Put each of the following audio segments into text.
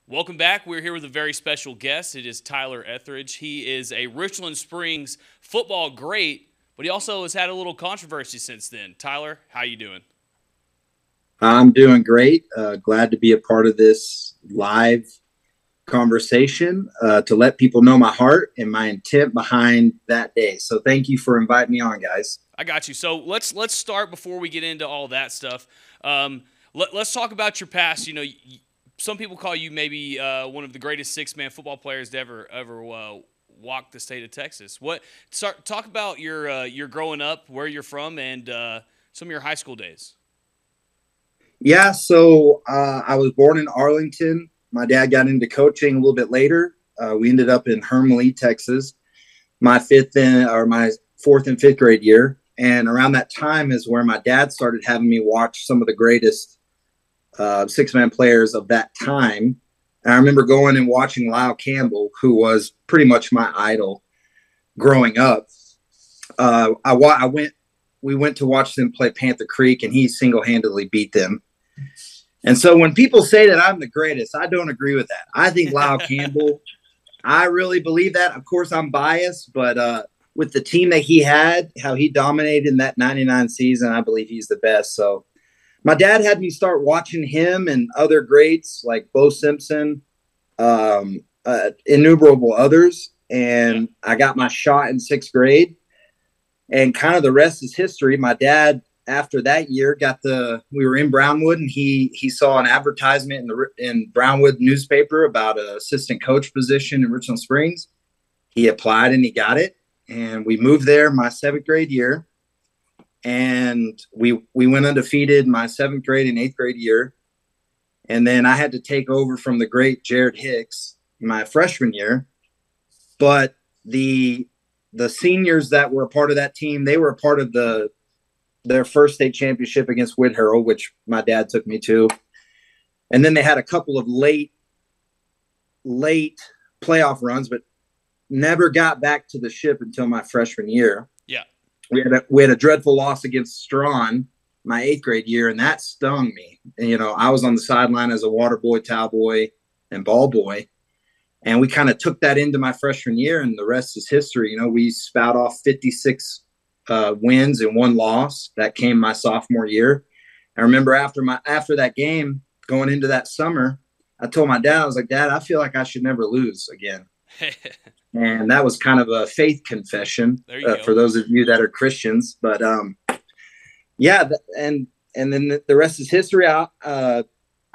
Welcome back. We're here with a very special guest. It is Tyler Etheridge. He is a Richland Springs football great, but he also has had a little controversy since then. Tyler, how you doing? I'm doing great. Glad to be a part of this live conversation to let people know my heart and my intent behind that day. So thank you for inviting me on, guys. I got you. So let's start before we get into all that stuff. Let's talk about your past. Some people call you maybe one of the greatest six-man football players to ever walk the state of Texas. Talk about your growing up, where you're from, and some of your high school days. Yeah, so I was born in Arlington. My dad got into coaching a little bit later. We ended up in Hermleigh, Texas, my fourth and fifth grade year. And around that time is where my dad started having me watch some of the greatest six-man players of that time. And I remember going and watching Lyle Campbell, who was pretty much my idol growing up. We went to watch them play Panther Creek, and he single-handedly beat them. And so when people say that I'm the greatest, I don't agree with that. I think Lyle Campbell, I really believe that. Of course, I'm biased, but with the team that he had, how he dominated in that 99 season, I believe he's the best. So my dad had me start watching him and other greats like Bo Simpson, innumerable others. And I got my shot in sixth grade. And kind of the rest is history. My dad, after that year, we were in Brownwood, and he saw an advertisement in Brownwood newspaper about an assistant coach position in Richland Springs. He applied and he got it. And we moved there my seventh grade year. And we went undefeated my seventh grade and eighth grade year. And then I had to take over from the great Jared Hicks my freshman year. But the seniors that were a part of that team, they were a part of their first state championship against Whit Harold, which my dad took me to. And then they had a couple of late playoff runs, but never got back to the ship until my freshman year. Yeah. We had a dreadful loss against Strawn my eighth grade year, and that stung me. And, I was on the sideline as a water boy, towel boy, and ball boy. And we kind of took that into my freshman year, and the rest is history. We spout off 56 wins and one loss. That came my sophomore year. I remember after that game, going into that summer, I told my dad, I was like, Dad, I feel like I should never lose again. And that was kind of a faith confession for those of you that are Christians. But yeah, and then the rest is history. I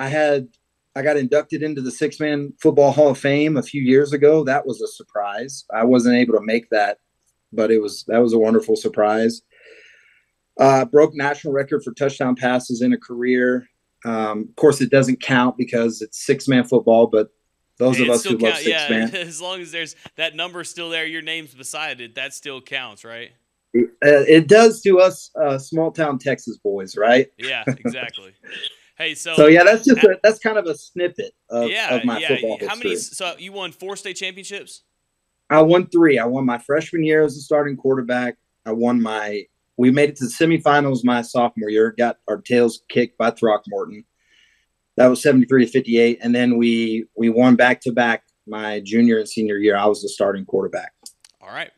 got inducted into the Six-Man Football Hall of Fame a few years ago. That was a surprise. I wasn't able to make that, but that was a wonderful surprise. Broke national record for touchdown passes in a career. Of course, it doesn't count because it's six-man football, but those of us who love six-man. As long as there's that number still there, your name's beside it, that still counts, right? It does to us small-town Texas boys, right? Yeah, exactly. Hey, so yeah, that's kind of a snippet of my football history. How many? So you won 4 state championships? I won 3. I won my freshman year as a starting quarterback. We made it to the semifinals my sophomore year, got our tails kicked by Throckmorton. That was 73-58. And then we won back-to-back my junior and senior year. I was the starting quarterback. All right.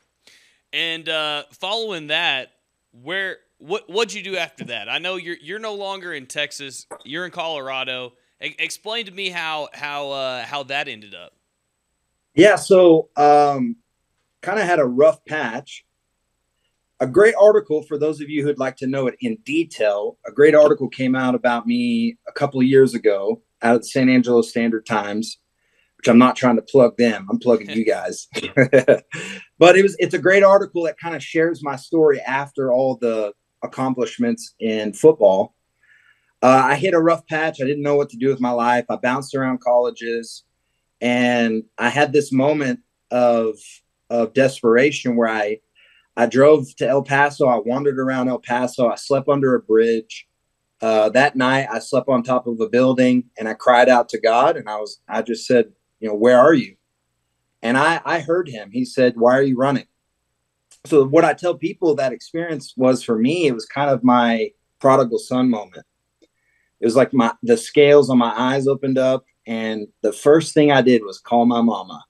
And following that, what'd you do after that? I know you're no longer in Texas. You're in Colorado. Explain to me how that ended up. Yeah, so kind of had a rough patch. A great article, for those of you who'd like to know it in detail, a great article came out about me a couple of years ago out of the San Angelo Standard-Times, which I'm not trying to plug them. I'm plugging you guys. But it's a great article that kind of shares my story after all the accomplishments in football. I hit a rough patch. I didn't know what to do with my life. I bounced around colleges, and I had this moment of desperation where I drove to El Paso. I wandered around El Paso. I slept under a bridge. That night, I slept on top of a building, and I cried out to God. And I just said, where are you? And I heard him. He said, why are you running? So what I tell people that experience was, for me, it was kind of my prodigal son moment. It was like the scales on my eyes opened up. And the first thing I did was call my mama.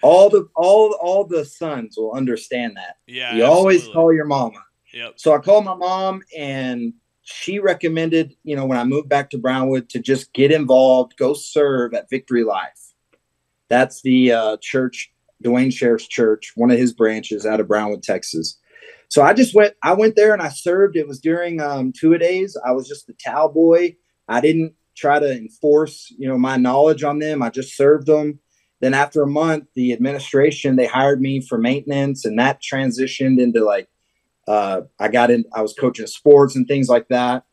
All the sons will understand that. Yeah, You always absolutely. call your mama. Yep. So I called my mom, and she recommended, when I moved back to Brownwood, to just get involved, go serve at Victory Life. That's the church, Dwayne Sheriff's church, one of his branches out of Brownwood, Texas. So I went there and I served. It was during two-a-days. I was just the towel boy. I didn't try to enforce, my knowledge on them. I just served them. Then after a month, the administration, they hired me for maintenance, and that transitioned into I was coaching sports and things like that.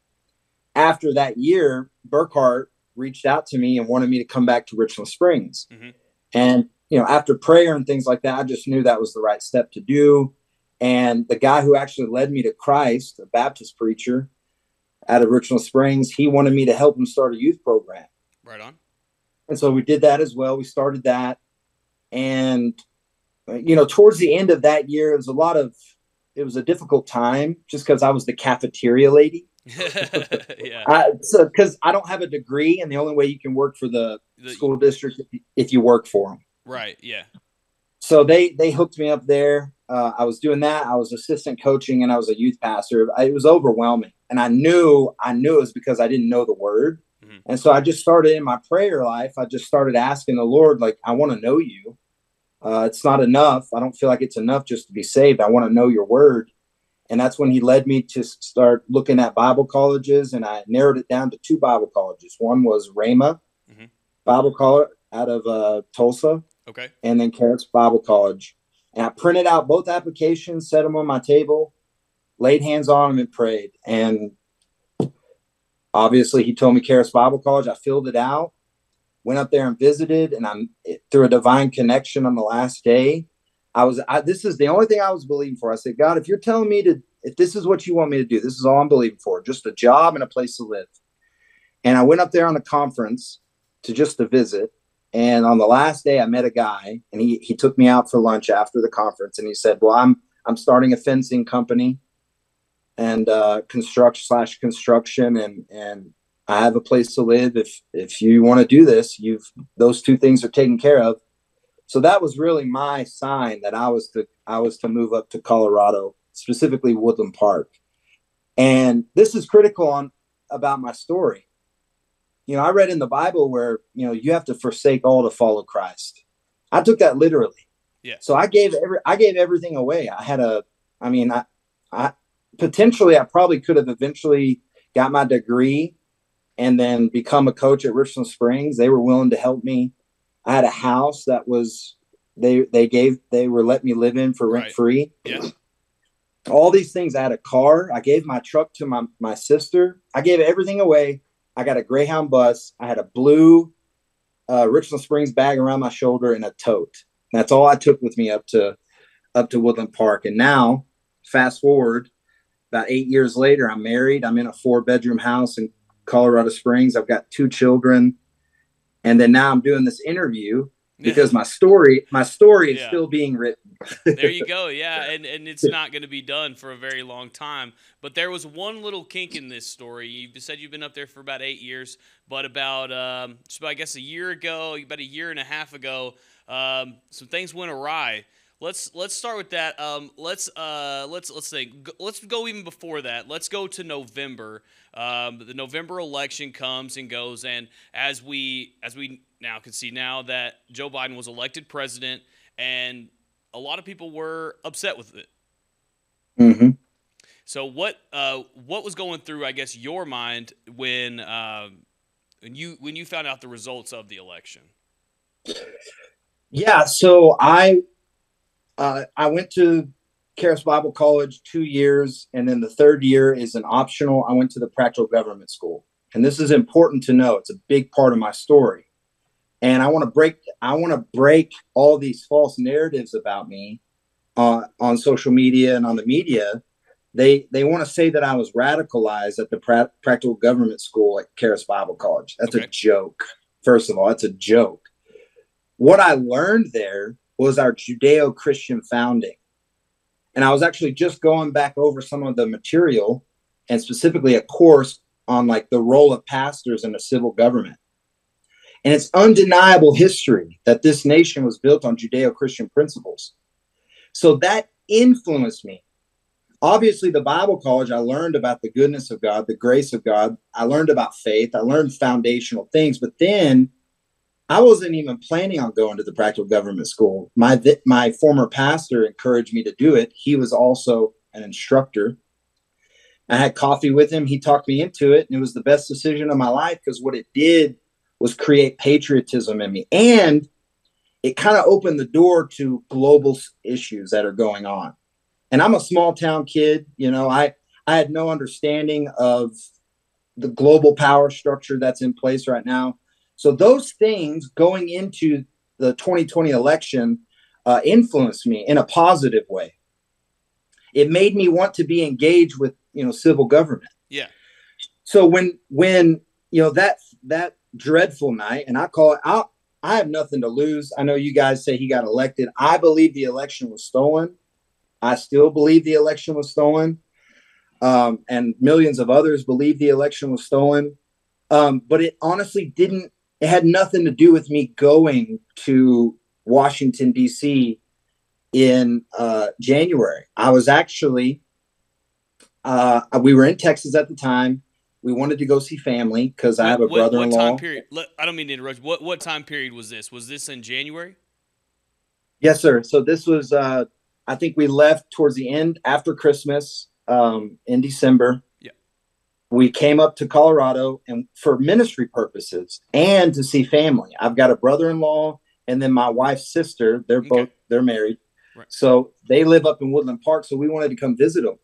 After that year, Burkhart reached out to me and wanted me to come back to Richland Springs. Mm-hmm. And, after prayer and things like that, I just knew that was the right step to do. And the guy who actually led me to Christ, a Baptist preacher out of Richland Springs, he wanted me to help him start a youth program. Right on. And so we did that as well. We started that. And, towards the end of that year, it was a difficult time just because I was the cafeteria lady. Yeah. Because I don't have a degree, and the only way you can work for the school district if you work for them. Right. Yeah. So they hooked me up there. I was doing that. I was assistant coaching, and I was a youth pastor. It was overwhelming, and I knew it was because I didn't know the word. Mm-hmm. And so I just started in my prayer life. I just started asking the Lord, I want to know you. It's not enough. I don't feel like it's enough just to be saved. I want to know your word. And that's when he led me to start looking at Bible colleges, and I narrowed it down to 2 Bible colleges. One was Rhema mm-hmm. Bible College out of Tulsa. Okay. And then Carrots Bible College. And I printed out both applications, set them on my table, laid hands on them, and prayed. And obviously he told me Carrots Bible College. I filled it out, went up there and visited, and through a divine connection on the last day, this is the only thing I was believing for. I said, God, if you're telling me if this is what you want me to do, this is all I'm believing for, just a job and a place to live. And I went up there on the conference to visit. And on the last day, I met a guy, and he took me out for lunch after the conference. And he said, well, I'm starting a fencing company and construction, and I have a place to live. If you want to do this, those 2 things are taken care of. So that was really my sign that I was to move up to Colorado, specifically Woodland Park. And this is critical about my story. I read in the Bible where, you have to forsake all to follow Christ. I took that literally. Yeah. So I gave everything away. I potentially I probably could have eventually got my degree and then become a coach at Richland Springs. They were willing to help me. I had a house that was they were letting me live in for rent free. Yeah. All these things. I had a car. I gave my truck to my sister. I gave everything away. I got a Greyhound bus. I had a blue Richland Springs bag around my shoulder and a tote. And that's all I took with me up to Woodland Park. And now, fast forward, about 8 years later, I'm married. I'm in a 4-bedroom house in Colorado Springs. I've got 2 children. And then now I'm doing this interview because my story is still being written. There you go. Yeah. And it's not going to be done for a very long time. But there was one little kink in this story. You said you've been up there for about 8 years, but about I guess a year ago, about a year and a half ago, some things went awry. Let's start with that. Let's think. Let's go even before that. Let's go to November. The November election comes and goes, and as we now can see now that Joe Biden was elected president, and a lot of people were upset with it. Mm-hmm. So what was going through, I guess, your mind when you found out the results of the election? Yeah. So I went to Charis Bible College 2 years, and then the 3rd year is an optional. I went to the Practical Government School, and this is important to know. It's a big part of my story, and I want to break all these false narratives about me on social media and on the media. They want to say that I was radicalized at the Practical Government School at Charis Bible College. That's a joke. First of all, it's a joke. What I learned there was our Judeo-Christian founding. And I was actually just going back over some of the material, and specifically a course on the role of pastors in a civil government. And it's undeniable history that this nation was built on Judeo-Christian principles. So that influenced me. Obviously, the Bible college, I learned about the goodness of God, the grace of God. I learned about faith. I learned foundational things. But then I wasn't even planning on going to the practical government school. My former pastor encouraged me to do it. He was also an instructor. I had coffee with him. He talked me into it, and it was the best decision of my life because what it did was create patriotism in me. And it kind of opened the door to global issues that are going on. And I'm a small town kid. You know, I had no understanding of the global power structure that's in place right now. So those things going into the 2020 election influenced me in a positive way. It made me want to be engaged with, you know, civil government. Yeah. So when you know, that dreadful night, and I call it out, I have nothing to lose. I know you guys say he got elected. I believe the election was stolen. I still believe the election was stolen. And millions of others believe the election was stolen. But it honestly didn't, it had nothing to do with me going to Washington, D.C. in January. I was actually, we were in Texas at the time. We wanted to go see family because I have a brother-in-law. What time period? I don't mean to interrupt. What time period was this? Was this in January? Yes, sir. So this was, I think we left towards the end after Christmas in December. Yeah. We came up to Colorado and for ministry purposes and to see family. I've got a brother-in-law and then my wife's sister. They're married. Right. So they live up in Woodland Park. So we wanted to come visit them.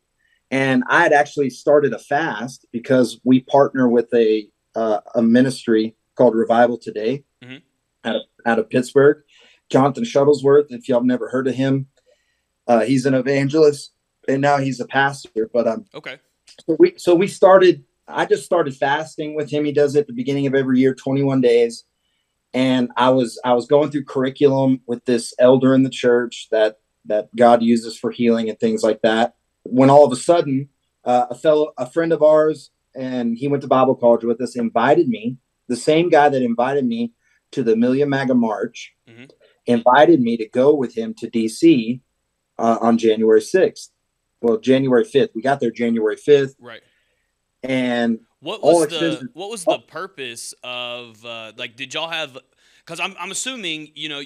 And I had actually started a fast because we partner with a ministry called Revival Today out of Pittsburgh. Jonathan Shuttlesworth, if y'all have never heard of him, he's an evangelist and now he's a pastor. But okay. So we started. I just started fasting with him. He does it at the beginning of every year, 21 days. And I was going through curriculum with this elder in the church that God uses for healing and things like that. When all of a sudden, a friend of ours, and he went to Bible college with us, invited me, the same guy that invited me to the Million MAGA March, invited me to go with him to DC on January 6th. Well, January 5th. We got there January 5th. Right. And what was the purpose of like, did y'all have, because I'm assuming, you know,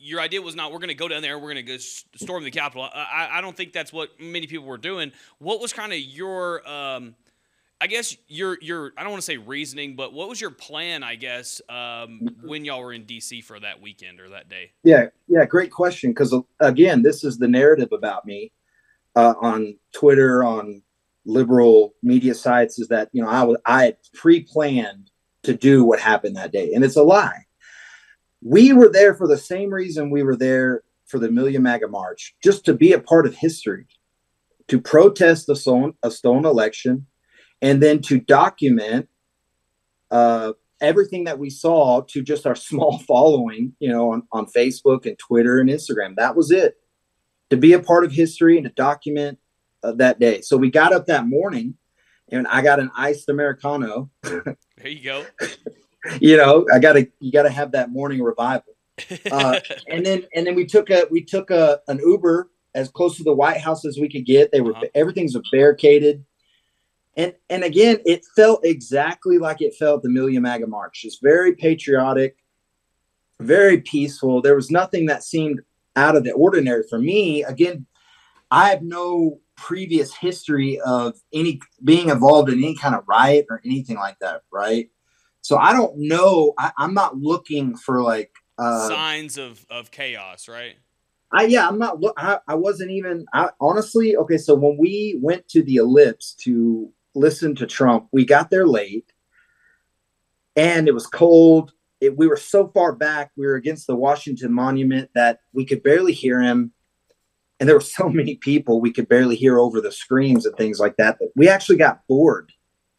your idea was not, we're going to go down there, we're going to go storm the Capitol. I don't think that's what many people were doing. What was kind of your, I guess your I don't want to say reasoning, but what was your plan, I guess, when y'all were in D.C. for that weekend or that day? Yeah, great question. Because, again, this is the narrative about me on Twitter, on liberal media sites, is that, you know, I had pre-planned to do what happened that day. And it's a lie. We were there for the same reason we were there for the Million MAGA March, just to be a part of history, to protest a stolen election, and then to document everything that we saw to just our small following, you know, on Facebook and Twitter and Instagram. That was it, to be a part of history and to document that day. So we got up that morning, and I got an iced Americano. There you go. You know, you gotta have that morning revival. And then we took an Uber as close to the White House as we could get. Everything's barricaded. And again, it felt exactly like it felt the Million MAGA March. It's very patriotic, very peaceful. There was nothing that seemed out of the ordinary for me. Again, I have no previous history of any being involved in any kind of riot or anything like that, right? So I don't know. I'm not looking for like signs of chaos, right? I'm not. I wasn't even. Honestly, okay. So when we went to the Ellipse to listen to Trump, we got there late, and it was cold. We were so far back. We were against the Washington Monument that we could barely hear him, and there were so many people we could barely hear over the screams and things like that. That we actually got bored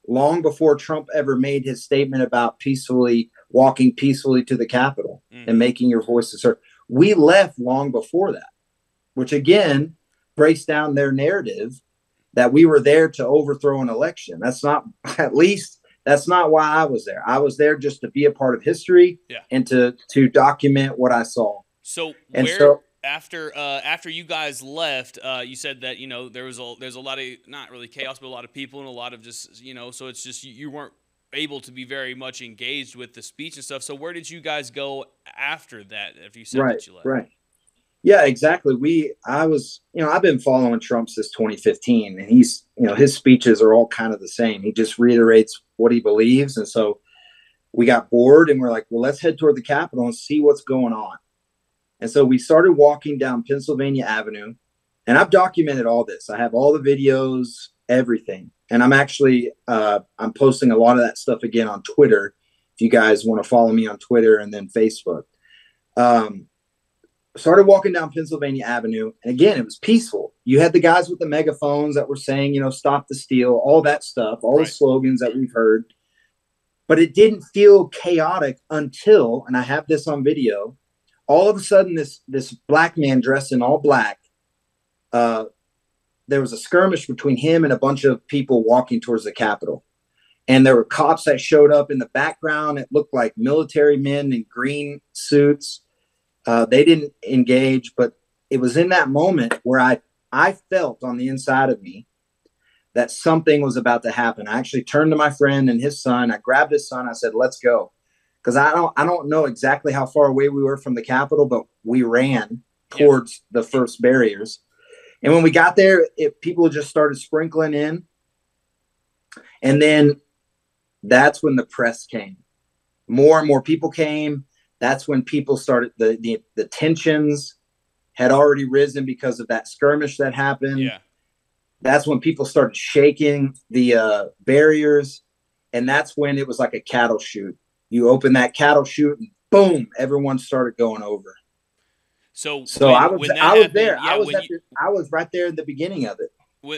long before Trump ever made his statement about walking peacefully to the Capitol and making your voices heard. We left long before that, which again breaks down their narrative that we were there to overthrow an election. That's not, at least That's not why I was there. I was there just to be a part of history Yeah. and to document what I saw. So And where so after you guys left, you said that there's a lot of not really chaos, but a lot of people and a lot of just so it's just you weren't able to be very much engaged with the speech and stuff. So where did you guys go after that? If you said right, that you left, right. Yeah, exactly. I've been following Trump since 2015, and he's, his speeches are all kind of the same. He just reiterates what he believes. And so we got bored and we're like, well, let's head toward the Capitol and see what's going on. And so we started walking down Pennsylvania Avenue, and I've documented all this. I have all the videos, everything. And I'm actually, I'm posting a lot of that stuff again on Twitter. If you guys want to follow me on Twitter and then Facebook. Started walking down Pennsylvania Avenue. And again, it was peaceful. You had the guys with the megaphones that were saying, stop the steal, all that stuff, all the slogans that we've heard. But it didn't feel chaotic until, and I have this on video, all of a sudden this black man dressed in all black, there was a skirmish between him and a bunch of people walking towards the Capitol. And there were cops that showed up in the background. It looked like military men in green suits. They didn't engage, but it was in that moment where I felt on the inside of me that something was about to happen. I actually turned to my friend and his son. I grabbed his son. I said, let's go. Because I don't know exactly how far away we were from the Capitol, but we ran towards the first barriers. And when we got there, people just started sprinkling in. And then that's when the press came. More and more people came. That's when people started, the tensions had already risen because of that skirmish that happened. Yeah. That's when people started shaking the barriers. And that's when it was like a cattle chute. You open that cattle chute and boom, everyone started going over. So I was there. I was right there at the beginning of it.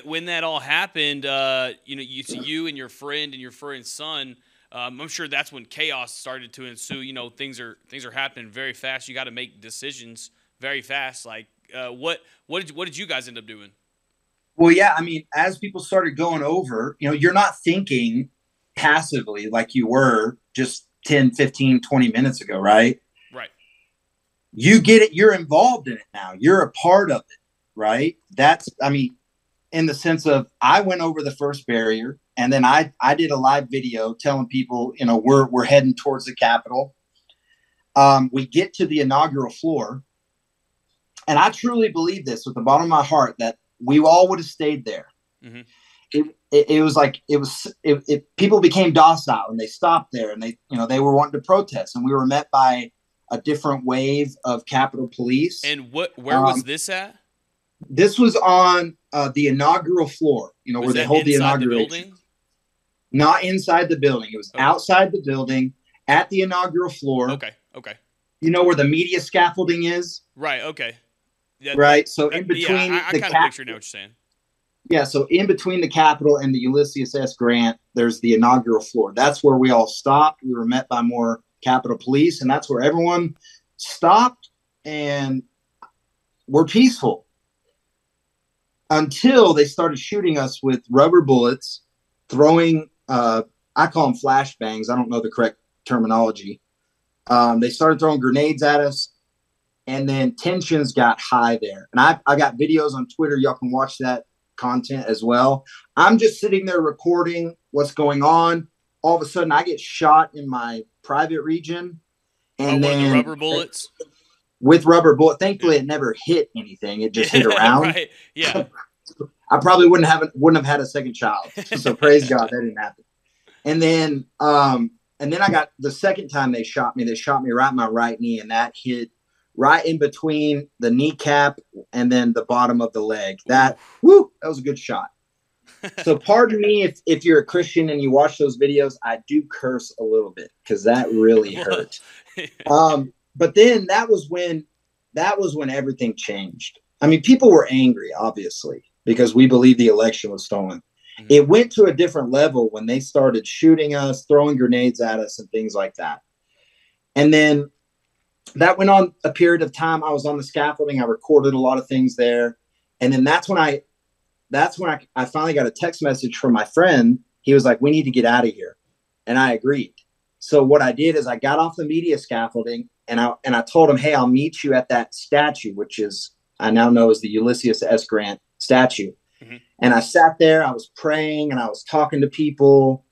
When that all happened, you and your friend and your friend's son, I'm sure that's when chaos started to ensue. Things are happening very fast. You got to make decisions very fast. Like, what did you guys end up doing? Well, yeah, I mean, as people started going over, you're not thinking passively like you were just 10, 15, 20 minutes ago, right? Right. You get it. You're involved in it now. You're a part of it, right? In the sense of I went over the first barrier and then I did a live video telling people, we're heading towards the Capitol. We get to the inaugural floor. And I truly believe this with the bottom of my heart that we all would have stayed there. Mm-hmm. It was like people became docile and they stopped there and they were wanting to protest, and we were met by a different wave of Capitol Police. And where was this at? This was on the inaugural floor, where they hold the inauguration. Not inside the building. It was outside the building at the inaugural floor. Okay. Where the media scaffolding is? Right. Okay. Yeah, right. So in between, I kind of picture now what you're saying. Yeah. So in between the Capitol and the Ulysses S. Grant, there's the inaugural floor. That's where we all stopped. We were met by more Capitol Police, and that's where everyone stopped and were peaceful until they started shooting us with rubber bullets, throwing, I call them flashbangs. I don't know the correct terminology. They started throwing grenades at us. And then tensions got high there. And I got videos on Twitter. Y'all can watch that content as well. I'm just sitting there recording what's going on. All of a sudden, I get shot in my private region. And then the rubber bullets? With rubber bullet. Thankfully, it never hit anything. It just hit around. Right. Yeah. I probably wouldn't have had a second child. So praise God, that didn't happen. And then I got the second time they shot me right in my right knee, and that hit right in between the kneecap and then the bottom of the leg. That was a good shot. So pardon me if you're a Christian and you watch those videos, I do curse a little bit because that really hurt. But then that was when everything changed. I mean, people were angry, obviously, because we believe the election was stolen. Mm-hmm. It went to a different level when they started shooting us, throwing grenades at us and things like that. And then that went on a period of time. I was on the scaffolding. I recorded a lot of things there. And then that's when I finally got a text message from my friend. He was like, we need to get out of here. And I agreed. So what I did is I got off the media scaffolding and I told him, hey, I'll meet you at that statue, which is I now know is the Ulysses S. Grant statue. Mm-hmm. And I sat there, I was praying and I was talking to people,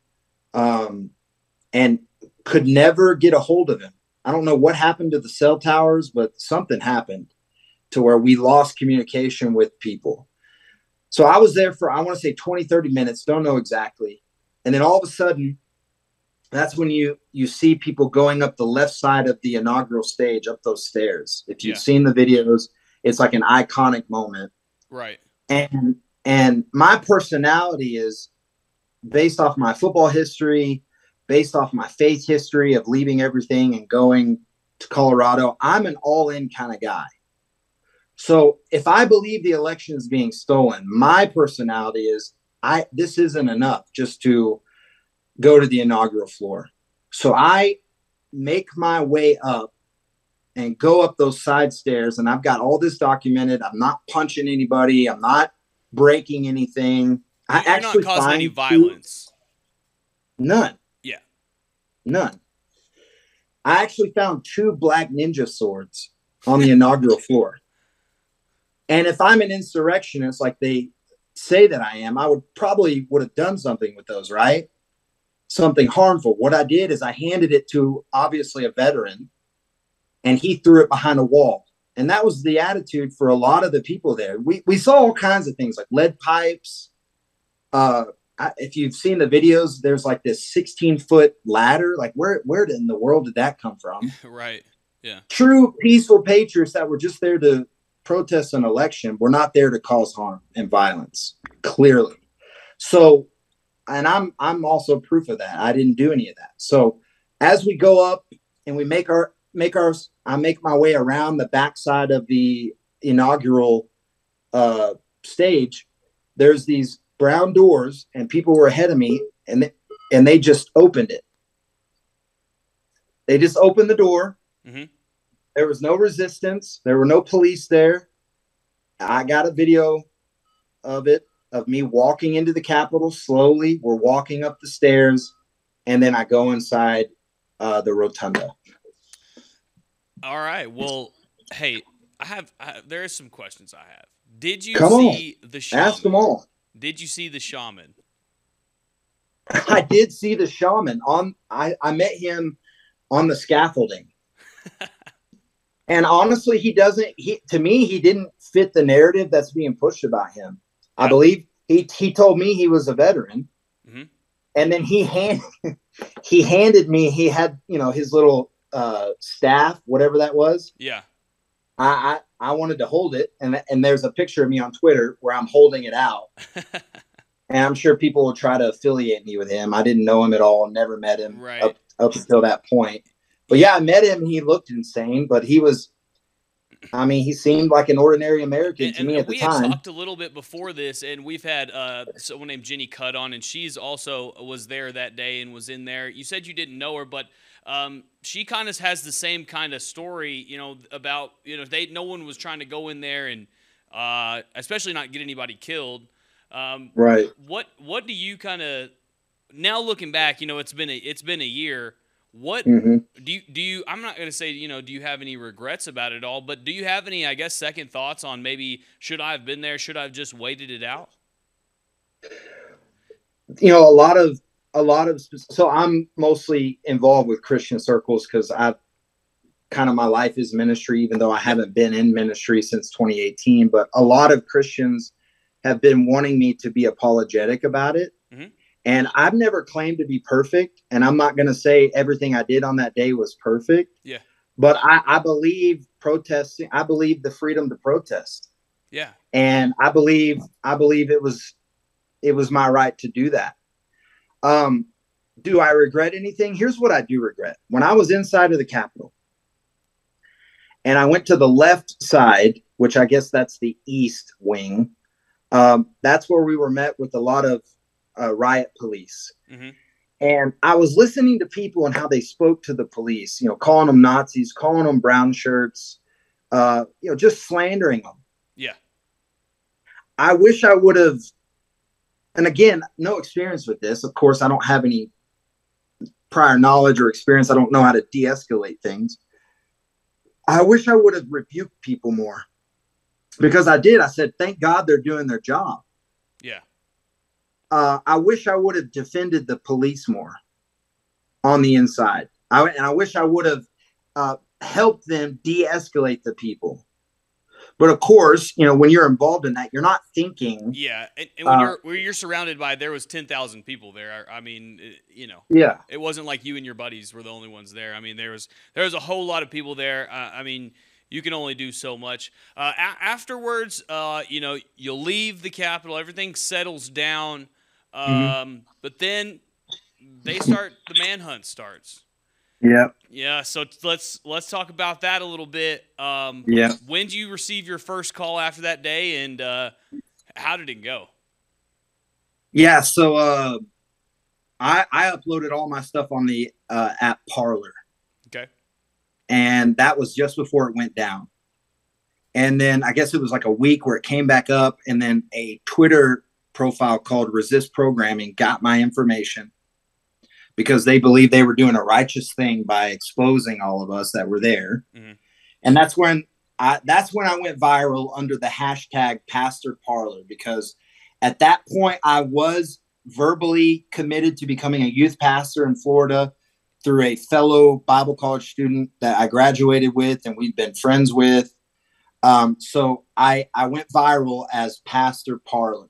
and could never get a hold of him. I don't know what happened to the cell towers, but something happened to where we lost communication with people. So I was there for, I want to say 20, 30 minutes, don't know exactly. And then all of a sudden, that's when you see people going up the left side of the inaugural stage, up those stairs. If you've seen the videos, it's like an iconic moment. Right. And my personality is based off my football history, based off my faith history of leaving everything and going to Colorado. I'm an all-in kind of guy. So if I believe the election is being stolen, my personality is this isn't enough just to go to the inaugural floor. So I make my way up and go up those side stairs, and I've got all this documented. I'm not punching anybody. I'm not breaking anything. You're actually not causing any violence. None. Yeah. None. I actually found 2 black ninja swords on the inaugural floor. And if I'm an insurrectionist, like they say that I am, I would have done something with those, right? Something harmful. What I did is I handed it to obviously a veteran, and he threw it behind a wall. And that was the attitude for a lot of the people there. We saw all kinds of things like lead pipes. If you've seen the videos, there's like this 16-foot ladder. Like where in the world did that come from? Right. Yeah. True peaceful patriots that were just there to protest an election were not there to cause harm and violence, clearly. So, and I'm also proof of that. I didn't do any of that. So as we go up and we I make my way around the backside of the inaugural stage, there's these brown doors and people were ahead of me and they just opened it. They just opened the door. Mm-hmm. There was no resistance. There were no police there. I got a video of me walking into the Capitol slowly. We're walking up the stairs, and then I go inside the rotunda. All right. Well, hey, there are some questions I have. Did you see the shaman? Ask them all. Did you see the shaman? I did see the shaman. I met him on the scaffolding. And honestly, to me, he didn't fit the narrative that's being pushed about him. I believe he told me he was a veteran. Mm-hmm. And then he handed me, he had, his little staff, whatever that was. Yeah. I wanted to hold it. And there's a picture of me on Twitter where I'm holding it out. And I'm sure people will try to affiliate me with him. I didn't know him at all. Never met him up until that point. But yeah, I met him. He looked insane, but he seemed like an ordinary American to me at the time. We had talked a little bit before this, and we've had someone named Jenny Cutt on, and she's also was there that day and was in there. You said you didn't know her, but she kind of has the same kind of story, about, no one was trying to go in there and especially not get anybody killed. Right. What do you kind of, now looking back, it's been a year. What mm-hmm. do you I'm not going to say, do you have any regrets about it all, but do you have any, I guess, second thoughts on maybe, should I have been there? Should I have just waited it out? A lot of, so I'm mostly involved with Christian circles because my life is ministry, even though I haven't been in ministry since 2018, but a lot of Christians have been wanting me to be apologetic about it. Mm-hmm. And I've never claimed to be perfect. And I'm not going to say everything I did on that day was perfect. Yeah. But I believe protesting. I believe the freedom to protest. Yeah. And I believe it was my right to do that. Do I regret anything? Here's what I do regret. When I was inside of the Capitol and I went to the left side, which I guess that's the east wing. That's where we were met with a lot of riot police. Mm-hmm. And I was listening to people and how they spoke to the police, calling them Nazis, calling them brown shirts, just slandering them. Yeah. I wish I would have, and again, no experience with this. Of course, I don't have any prior knowledge or experience. I don't know how to de-escalate things. I wish I would have rebuked people more, because I did. I said, thank God they're doing their job. Yeah. I wish I would have defended the police more on the inside. I wish I would have helped them de-escalate the people. But of course, when you're involved in that, you're not thinking. Yeah, and when you're surrounded by, there was 10,000 people there. I mean, Yeah, it wasn't like you and your buddies were the only ones there. I mean, there was a whole lot of people there. I mean, you can only do so much. Afterwards, you'll leave the Capitol. Everything settles down, but then the manhunt starts. yeah. Yeah, so let's talk about that a little bit. Yeah. When did you receive your first call after that day, and how did it go? Yeah, so I uploaded all my stuff on the app Parler. Okay. And that was just before it went down. And then I guess it was like a week where it came back up, and then a Twitter profile called Resist Programming got my information, because they believed they were doing a righteous thing by exposing all of us that were there. Mm-hmm. And that's when I went viral under the hashtag Pastor Parler, because at that point I was verbally committed to becoming a youth pastor in Florida through a fellow Bible college student that I graduated with and we've been friends with. So I went viral as Pastor Parler.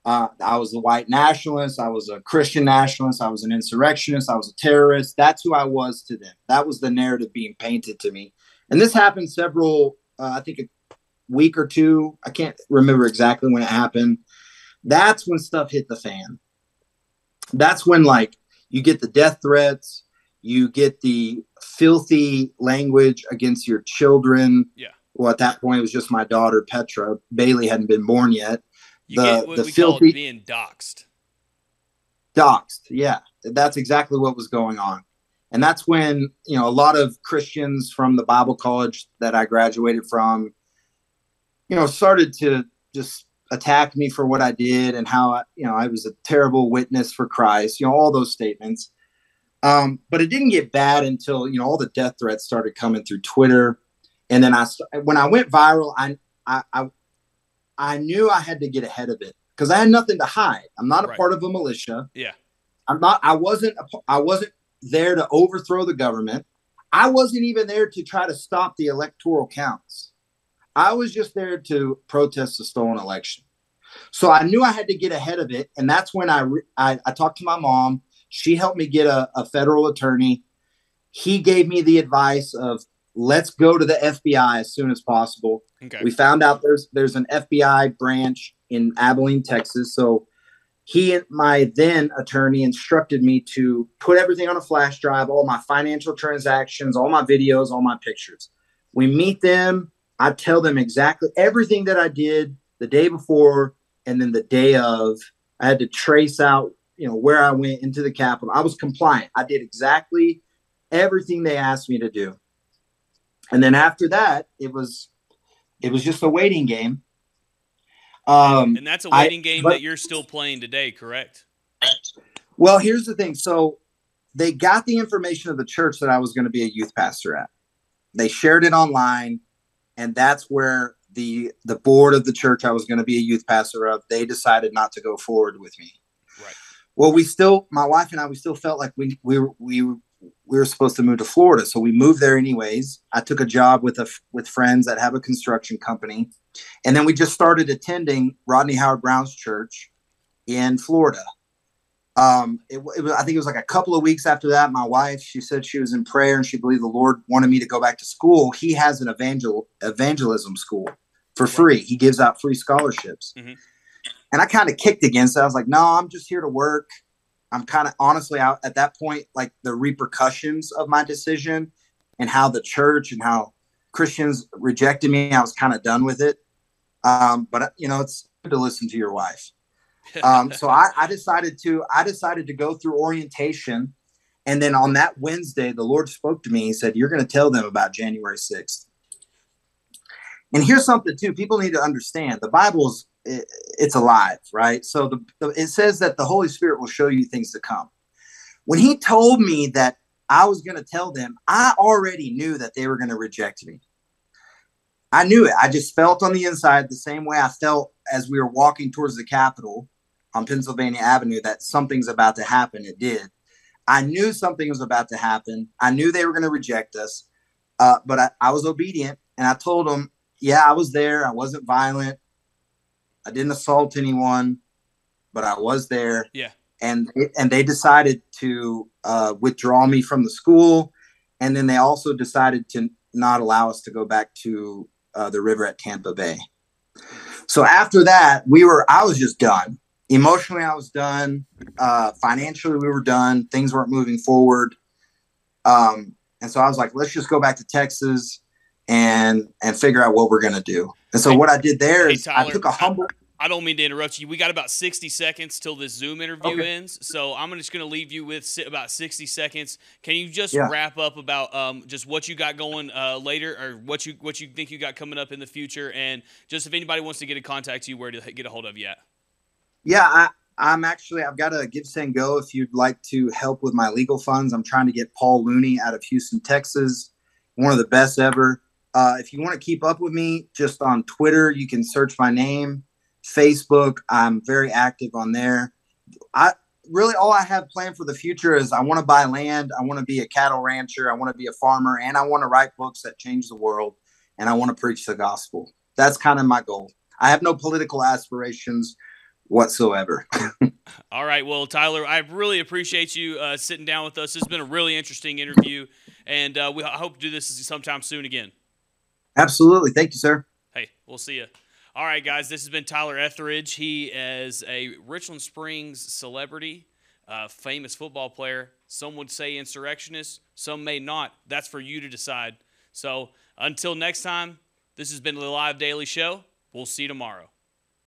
I was a white nationalist. I was a Christian nationalist. I was an insurrectionist. I was a terrorist. That's who I was to them. That was the narrative being painted to me. And this happened I think a week or two. I can't remember exactly when it happened. That's when stuff hit the fan. That's when, like, you get the death threats. You get the filthy language against your children. Yeah. Well, at that point, it was just my daughter, Petra. Bailey hadn't been born yet. You get what we call it being doxxed. Doxxed, yeah. That's exactly what was going on. And that's when, a lot of Christians from the Bible college that I graduated from, started to just attack me for what I did and how, I was a terrible witness for Christ, all those statements. But it didn't get bad until, all the death threats started coming through Twitter. And then when I went viral, I knew I had to get ahead of it because I had nothing to hide. I'm not a part of a militia. Yeah. I wasn't there to overthrow the government. I wasn't even there to try to stop the electoral counts. I was just there to protest the stolen election. So I knew I had to get ahead of it. And that's when I talked to my mom. She helped me get a federal attorney. He gave me the advice of, let's go to the FBI as soon as possible. Okay. We found out there's an FBI branch in Abilene, Texas. So he and my then attorney instructed me to put everything on a flash drive, all my financial transactions, all my videos, all my pictures. We meet them. I tell them exactly everything that I did the day before and then the day of. I had to trace out, where I went into the Capitol. I was compliant. I did exactly everything they asked me to do. And then after that, it was just a waiting game. And that's a waiting game that you're still playing today, correct? Well, here's the thing. So they got the information of the church that I was going to be a youth pastor at. They shared it online, and that's where the board of the church I was going to be a youth pastor of, they decided not to go forward with me. Right. Well, my wife and I, we still felt like we were supposed to move to Florida. So we moved there anyways. I took a job with friends that have a construction company. And then we just started attending Rodney Howard Brown's church in Florida. I think it was like a couple of weeks after that, my wife, she said she was in prayer and she believed the Lord wanted me to go back to school. He has an evangelism school for free. He gives out free scholarships. Mm-hmm. And I kind of kicked against it. I was like, no, I'm just here to work. I'm kind of honestly out at that point, like the repercussions of my decision and how the church and how Christians rejected me. I was kind of done with it. But it's good to listen to your wife. So I decided to go through orientation. And then on that Wednesday, the Lord spoke to me. He said, you're going to tell them about January 6th. And here's something too. People need to understand the Bible's it's alive, right? So it says that the Holy Spirit will show you things to come. When he told me that I was going to tell them, I already knew that they were going to reject me. I knew it. I just felt on the inside the same way I felt as we were walking towards the Capitol on Pennsylvania Avenue that something's about to happen. It did. I knew something was about to happen. I knew they were going to reject us, but I was obedient. And I told them, yeah, I was there. I wasn't violent. I didn't assault anyone, but I was there. Yeah. And they decided to withdraw me from the school. And then they also decided to not allow us to go back to the river at Tampa Bay. So after that, I was just done. Emotionally, I was done. Financially, we were done. Things weren't moving forward. And so I was like, let's just go back to Texas and figure out what we're going to do. And so what I did there is Tyler, I took a humble. I don't mean to interrupt you. We got about 60 seconds till this Zoom interview ends, so I'm just going to leave you with about 60 seconds. Can you just wrap up about just what you got going later, or what you think you got coming up in the future, and just if anybody wants to get in contact with you, where to get a hold of you at? Yeah, I've got a Give, Send, Go if you'd like to help with my legal funds. I'm trying to get Paul Looney out of Houston, Texas, one of the best ever. If you want to keep up with me, just on Twitter, you can search my name. Facebook, I'm very active on there. All I have planned for the future is I want to buy land. I want to be a cattle rancher. I want to be a farmer, and I want to write books that change the world. And I want to preach the gospel. That's kind of my goal. I have no political aspirations whatsoever. All right. Well, Tyler, I really appreciate you sitting down with us. This has been a really interesting interview, and I hope to do this sometime soon again. Absolutely. Thank you, sir. Hey, we'll see you. All right, guys, this has been Tyler Etheridge. He is a Richland Springs celebrity, famous football player. Some would say insurrectionist. Some may not. That's for you to decide. So until next time, this has been the Live Daily Show. We'll see you tomorrow.